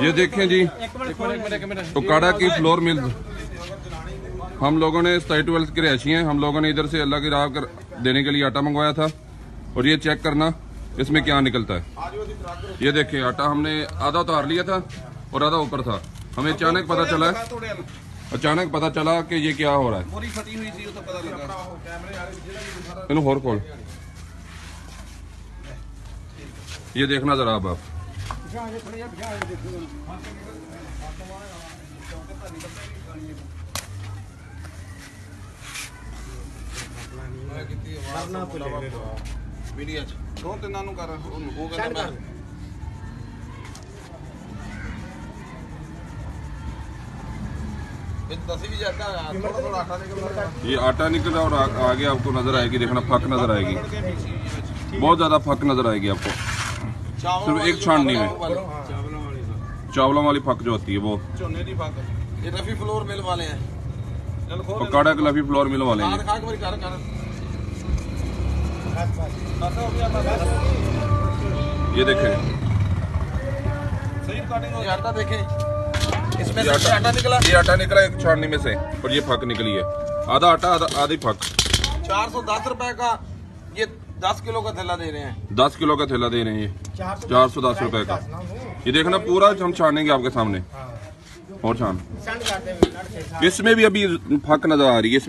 ये देखें जी, टोकाड़ा की फ्लोर मिल, हम लोगों ने 12 की रहायशी हैं, हम लोगों ने इधर से अल्लाह की राह कर देने के लिए आटा मंगवाया था। और ये चेक करना इसमें क्या निकलता है। ये देखिए आटा हमने आधा उतार लिया था और आधा ऊपर था। हमें अचानक पता चला कि ये क्या हो रहा है। होर खोल, ये देखना जरा अब आप। ये आटा निकल रहा और आगे आपको नजर आएगी, देखना फक नजर आएगी, बहुत ज्यादा फक नजर आएगी आपको। सिर्फ एक छाननी में चावलों वाली फक जो होती है वो। ये लफी फ्लोर मिल वाले हैं, टोकाड़ा के लफी फ्लोर मिल वाले हैं। ये देखें, आटा देखें, इसमें ये आटा निकला एक छाननी में से, और ये फक निकली है। आधा आटा आधी फक। 410 रुपए का ये 10 किलो का थैला दे रहे हैं। 10 किलो का थैला दे रहे हैं, 410 रुपए का। ये देखना पूरा हम छानेंगे आपके सामने। और छान, इसमें भी अभी फक नजर आ रही है। इसमें